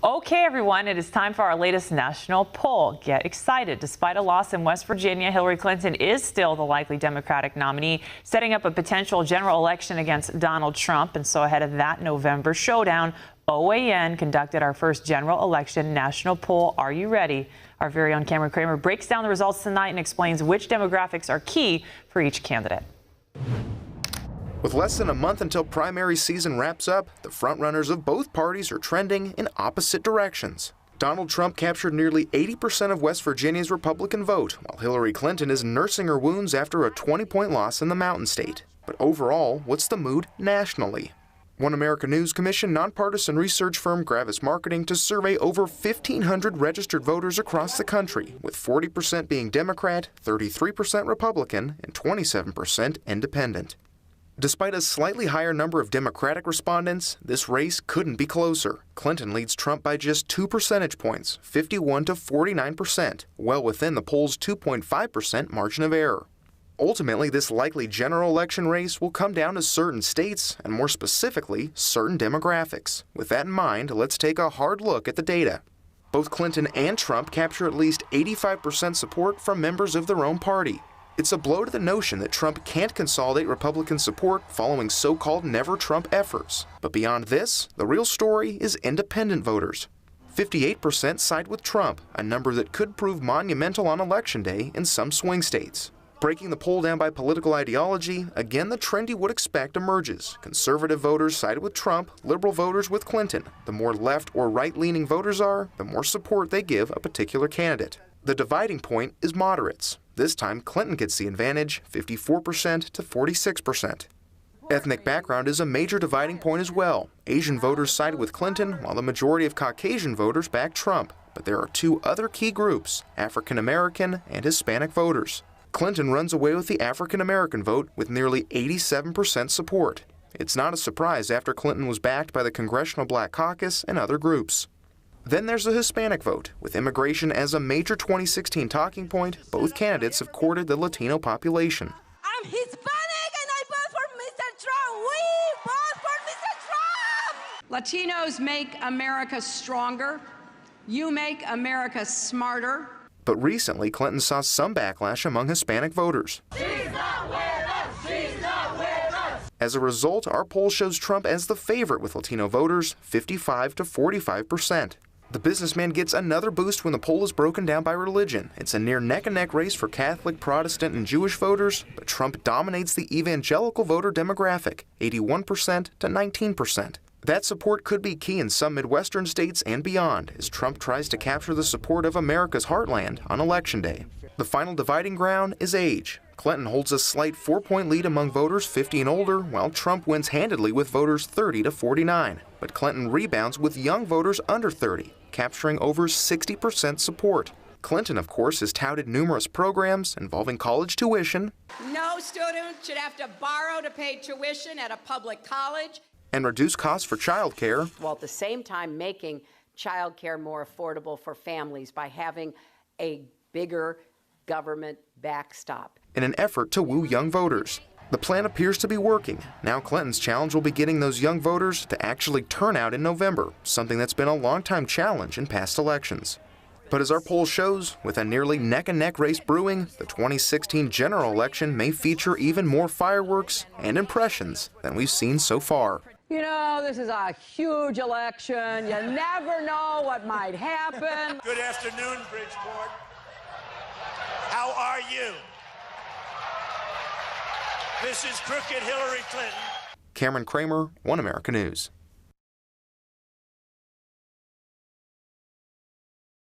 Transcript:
Okay, everyone, it is time for our latest national poll. Get excited. Despite a loss in West Virginia, Hillary Clinton is still the likely Democratic nominee, setting up a potential general election against Donald Trump. And so ahead of that November showdown, OAN conducted our first general election national poll. Are you ready? Our very own Cameron Kramer breaks down the results tonight and explains which demographics are key for each candidate. With less than a month until primary season wraps up, the frontrunners of both parties are trending in opposite directions. Donald Trump captured nearly 80% of West Virginia's Republican vote, while Hillary Clinton is nursing her wounds after a 20-point loss in the Mountain State. But overall, what's the mood nationally? One America News commissioned nonpartisan research firm Gravis Marketing to survey over 1,500 registered voters across the country, with 40% being Democrat, 33% Republican, and 27% Independent. Despite a slightly higher number of Democratic respondents, this race couldn't be closer. Clinton leads Trump by just 2 percentage points, 51 to 49%, well within the poll's 2.5% margin of error. Ultimately, this likely general election race will come down to certain states, and more specifically, certain demographics. With that in mind, let's take a hard look at the data. Both Clinton and Trump capture at least 85% support from members of their own party. It's a blow to the notion that Trump can't consolidate Republican support following so-called never-Trump efforts. But beyond this, the real story is independent voters. 58% side with Trump, a number that could prove monumental on Election Day in some swing states. Breaking the poll down by political ideology, again the trend you would expect emerges. Conservative voters side with Trump, liberal voters with Clinton. The more left or right-leaning voters are, the more support they give a particular candidate. The dividing point is moderates. This time, Clinton gets the advantage, 54% to 46%. Ethnic background is a major dividing point as well. Asian voters side with Clinton, while the majority of Caucasian voters back Trump. But there are two other key groups, African American and Hispanic voters. Clinton runs away with the African American vote with nearly 87% support. It's not a surprise after Clinton was backed by the Congressional Black Caucus and other groups. Then there's the Hispanic vote. With immigration as a major 2016 talking point, both candidates have courted the Latino population. I'm Hispanic and I vote for Mr. Trump. We vote for Mr. Trump! Latinos make America stronger. You make America smarter. But recently, Clinton saw some backlash among Hispanic voters. She's not with us! She's not with us! As a result, our poll shows Trump as the favorite with Latino voters, 55 to 45%. The businessman gets another boost when the poll is broken down by religion. It's a near neck-and-neck race for Catholic, Protestant, and Jewish voters, but Trump dominates the evangelical voter demographic, 81% to 19%. That support could be key in some Midwestern states and beyond, as Trump tries to capture the support of America's heartland on Election Day. The final dividing ground is age. Clinton holds a slight 4-point lead among voters 50 and older, while Trump wins handedly with voters 30 to 49. But Clinton rebounds with young voters under 30, capturing over 60% support. Clinton, of course, has touted numerous programs involving college tuition. No student should have to borrow to pay tuition at a public college. And reduce costs for child care, while at the same time making child care more affordable for families by having a bigger government backstop. in an effort to woo young voters. The plan appears to be working. Now Clinton's challenge will be getting those young voters to actually turn out in November, something that's been a long-time challenge in past elections. But as our poll shows, with a nearly neck-and-neck race brewing, the 2016 general election may feature even more fireworks and impressions than we've seen so far. You know, this is a huge election. You never know what might happen. Good afternoon, Bridgeport. How are you? This is crooked Hillary Clinton. Cameron Kramer, One America News.